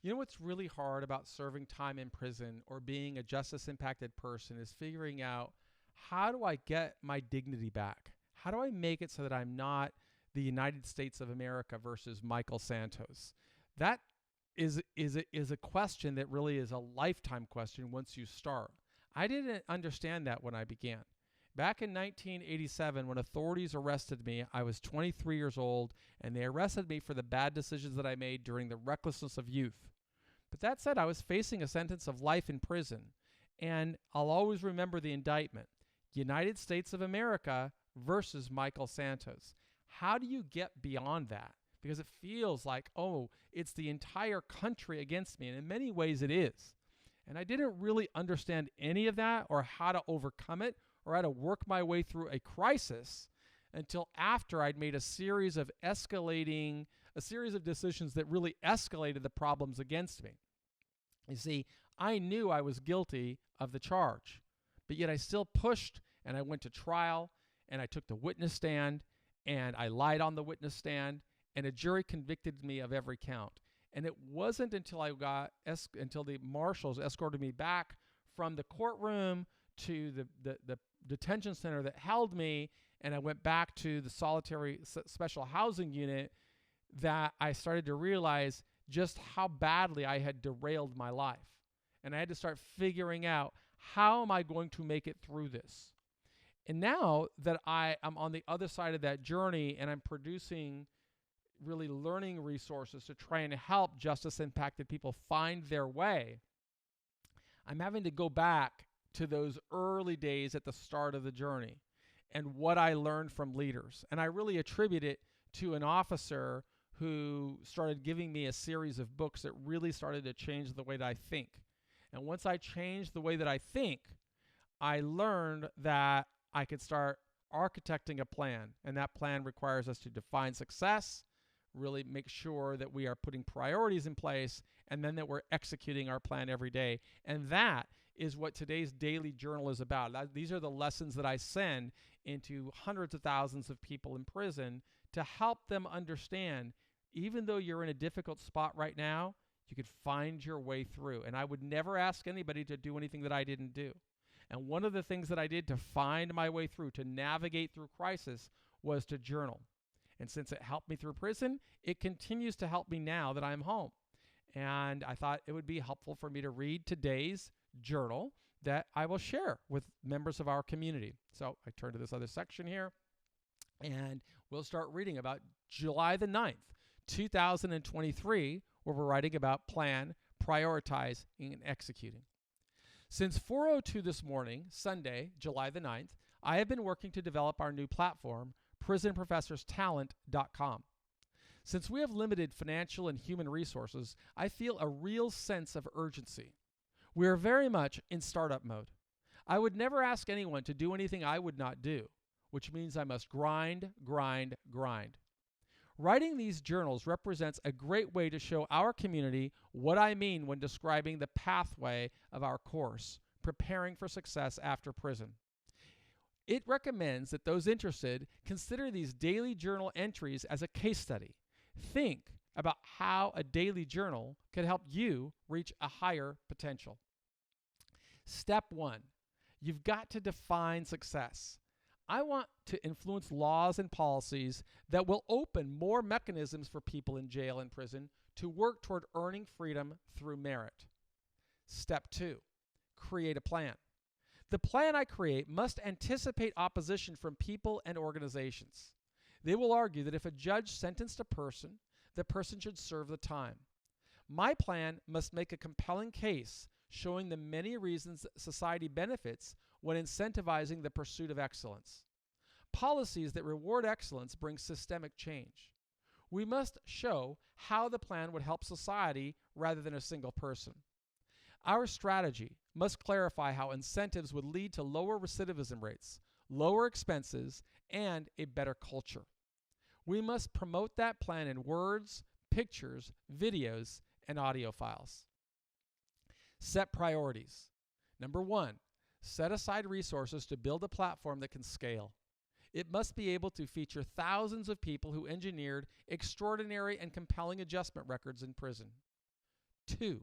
You know what's really hard about serving time in prison or being a justice impacted person is figuring out, how do I get my dignity back? How do I make it so that I'm not the United States of America versus Michael Santos? That is a question that really is a lifetime question once you start. I didn't understand that when I began. Back in 1987, when authorities arrested me, I was 23 years old, and they arrested me for the bad decisions that I made during the recklessness of youth. But that said, I was facing a sentence of life in prison, and I'll always remember the indictment: United States of America versus Michael Santos. How do you get beyond that? Because it feels like, oh, it's the entire country against me, and in many ways it is. And I didn't really understand any of that or how to overcome it or how to work my way through a crisis until after I'd made a series of decisions that really escalated the problems against me. You see, I knew I was guilty of the charge, but yet I still pushed, and I went to trial, and I took the witness stand, and I lied on the witness stand, and a jury convicted me of every count. And it wasn't until until the marshals escorted me back from the courtroom to the detention center that held me, and I went back to the solitary special housing unit, that I started to realize just how badly I had derailed my life. And I had to start figuring out, how am I going to make it through this? And now that I am on the other side of that journey, and I'm producing really learning resources to try and help justice impacted people find their way, I'm having to go back to those early days at the start of the journey and what I learned from leaders. And I really attribute it to an officer who started giving me a series of books that really started to change the way that I think. And once I changed the way that I think, I learned that I could start architecting a plan. And that plan requires us to define success, really make sure that we are putting priorities in place, and then that we're executing our plan every day. And that is what today's daily journal is about. These are the lessons that I send into hundreds of thousands of people in prison to help them understand, even though you're in a difficult spot right now, you could find your way through. And I would never ask anybody to do anything that I didn't do. And one of the things that I did to find my way through, to navigate through crisis, was to journal. And since it helped me through prison, it continues to help me now that I'm home. And I thought it would be helpful for me to read today's journal that I will share with members of our community. So I turn to this other section here, and we'll start reading about July the 9th, 2023, where we're writing about plan, prioritize, and executing. Since 4:02 this morning, Sunday, July the 9th, I have been working to develop our new platform, prisonprofessorstalent.com. Since we have limited financial and human resources, I feel a real sense of urgency. We are very much in startup mode. I would never ask anyone to do anything I would not do, which means I must grind, grind, grind. Writing these journals represents a great way to show our community what I mean when describing the pathway of our course, preparing for success after prison. It recommends that those interested consider these daily journal entries as a case study. Think about how a daily journal can help you reach a higher potential. Step 1, you've got to define success. I want to influence laws and policies that will open more mechanisms for people in jail and prison to work toward earning freedom through merit. Step 2, create a plan. The plan I create must anticipate opposition from people and organizations. They will argue that if a judge sentenced a person, the person should serve the time. My plan must make a compelling case showing the many reasons society benefits when incentivizing the pursuit of excellence. Policies that reward excellence bring systemic change. We must show how the plan would help society rather than a single person. Our strategy must clarify how incentives would lead to lower recidivism rates, lower expenses, and a better culture. We must promote that plan in words, pictures, videos, and audio files. Set priorities. Number 1, set aside resources to build a platform that can scale. It must be able to feature thousands of people who engineered extraordinary and compelling adjustment records in prison. 2,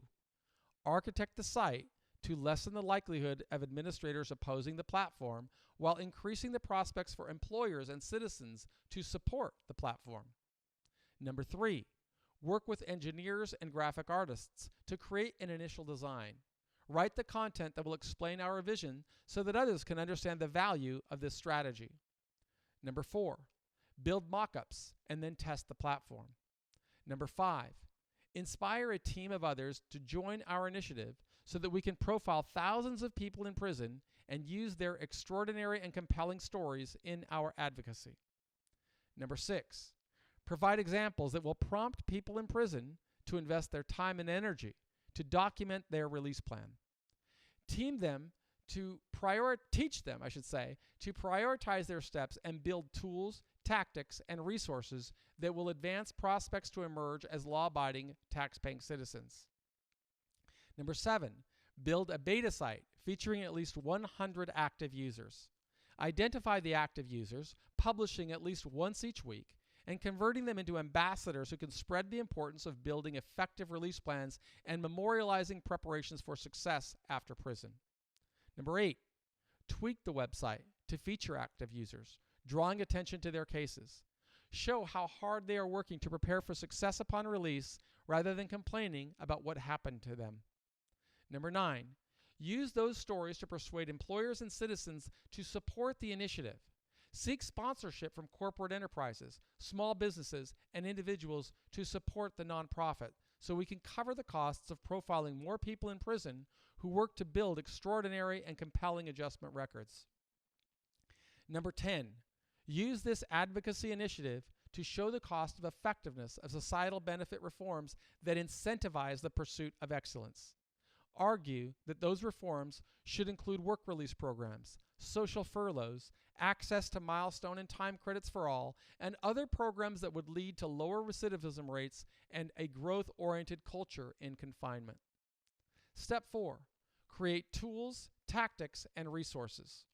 architect the site to lessen the likelihood of administrators opposing the platform while increasing the prospects for employers and citizens to support the platform. Number 3, work with engineers and graphic artists to create an initial design. Write the content that will explain our vision so that others can understand the value of this strategy. Number 4, build mock-ups and then test the platform. Number 5, inspire a team of others to join our initiative so that we can profile thousands of people in prison and use their extraordinary and compelling stories in our advocacy. Number 6, provide examples that will prompt people in prison to invest their time and energy to document their release plan. Teach them to prioritize their steps and build tools, tactics, and resources that will advance prospects to emerge as law-abiding, tax-paying citizens. Number 7, build a beta site featuring at least 100 active users. Identify the active users, publishing at least once each week, and converting them into ambassadors who can spread the importance of building effective release plans and memorializing preparations for success after prison. Number 8, tweak the website to feature active users, drawing attention to their cases. Show how hard they are working to prepare for success upon release rather than complaining about what happened to them. Number 9, use those stories to persuade employers and citizens to support the initiative. Seek sponsorship from corporate enterprises, small businesses, and individuals to support the nonprofit so we can cover the costs of profiling more people in prison who work to build extraordinary and compelling adjustment records. Number 10, use this advocacy initiative to show the cost of effectiveness of societal benefit reforms that incentivize the pursuit of excellence. Argue that those reforms should include work release programs, social furloughs, access to milestone and time credits for all, and other programs that would lead to lower recidivism rates and a growth-oriented culture in confinement. Step 4, create tools, tactics, and resources.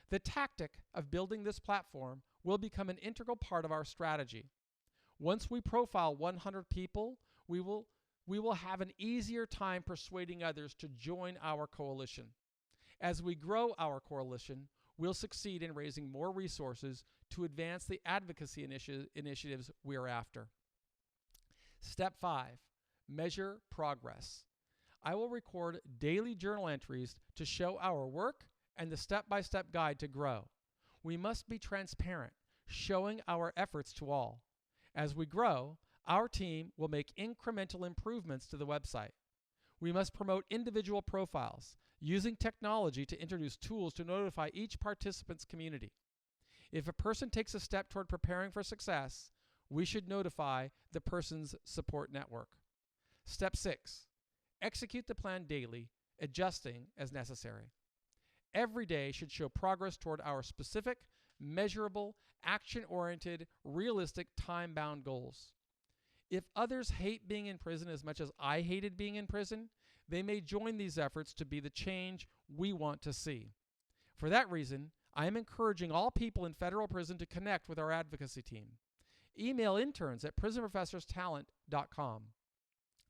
The tactic of building this platform will become an integral part of our strategy. Once we profile 100 people, we will have an easier time persuading others to join our coalition. As we grow our coalition, we'll succeed in raising more resources to advance the advocacy initiatives we're after. Step 5, measure progress. I will record daily journal entries to show our work and the step-by-step guide to grow. We must be transparent, showing our efforts to all. As we grow, our team will make incremental improvements to the website. We must promote individual profiles, using technology to introduce tools to notify each participant's community. If a person takes a step toward preparing for success, we should notify the person's support network. Step 6, execute the plan daily, adjusting as necessary. Every day should show progress toward our specific, measurable, action-oriented, realistic, time-bound goals. If others hate being in prison as much as I hated being in prison, they may join these efforts to be the change we want to see. For that reason, I am encouraging all people in federal prison to connect with our advocacy team. Email interns at prisonprofessorstalent.com.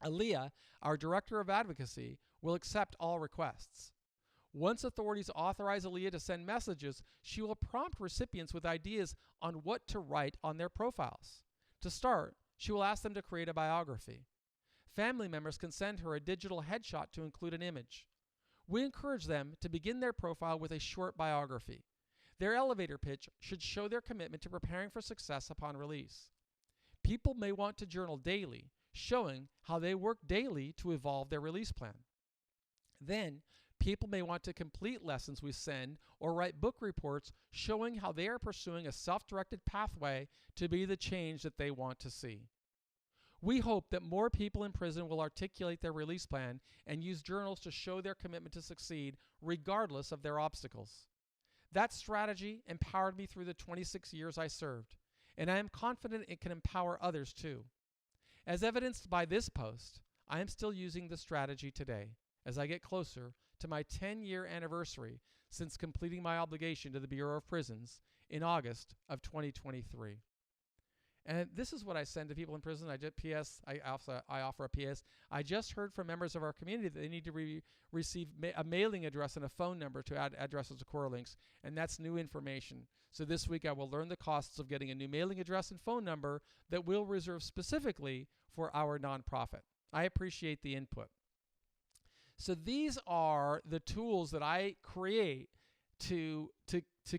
Aaliyah, our Director of Advocacy, will accept all requests. Once authorities authorize Aaliyah to send messages, she will prompt recipients with ideas on what to write on their profiles. To start, she will ask them to create a biography. Family members can send her a digital headshot to include an image. We encourage them to begin their profile with a short biography. Their elevator pitch should show their commitment to preparing for success upon release. People may want to journal daily, showing how they work daily to evolve their release plan. Then, people may want to complete lessons we send or write book reports showing how they are pursuing a self-directed pathway to be the change that they want to see. We hope that more people in prison will articulate their release plan and use journals to show their commitment to succeed regardless of their obstacles. That strategy empowered me through the 26 years I served, and I am confident it can empower others too. As evidenced by this post, I am still using the strategy today as I get closer to my 10-year anniversary since completing my obligation to the Bureau of Prisons in August of 2023. And this is what I send to people in prison. I offer a PS. I just heard from members of our community that they need to receive a mailing address and a phone number to add addresses to core links, and that's new information. So this week I will learn the costs of getting a new mailing address and phone number that we'll reserve specifically for our nonprofit. I appreciate the input. So these are the tools that I create to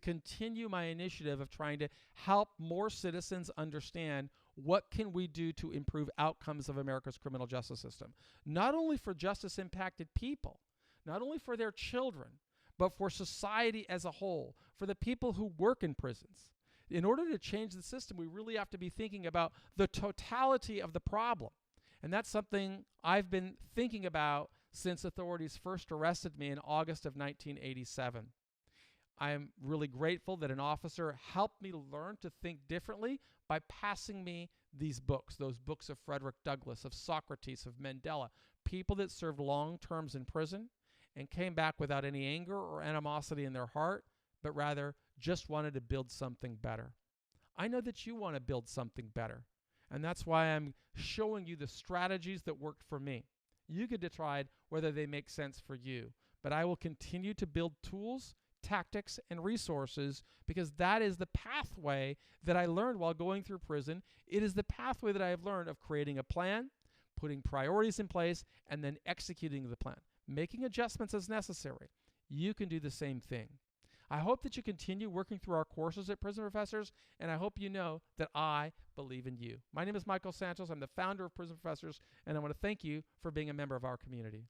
continue my initiative of trying to help more citizens understand what can we do to improve outcomes of America's criminal justice system, not only for justice-impacted people, not only for their children, but for society as a whole, for the people who work in prisons. In order to change the system, we really have to be thinking about the totality of the problem. And that's something I've been thinking about since authorities first arrested me in August of 1987. I am really grateful that an officer helped me learn to think differently by passing me these books, those books of Frederick Douglass, of Socrates, of Mandela, people that served long terms in prison and came back without any anger or animosity in their heart, but rather just wanted to build something better. I know that you want to build something better, and that's why I'm showing you the strategies that worked for me. You could decide whether they make sense for you, but I will continue to build tools, tactics, and resources because that is the pathway that I learned while going through prison. It is the pathway that I have learned of creating a plan, putting priorities in place, and then executing the plan, making adjustments as necessary. You can do the same thing. I hope that you continue working through our courses at Prison Professors, and I hope you know that I believe in you. My name is Michael Santos. I'm the founder of Prison Professors, and I want to thank you for being a member of our community.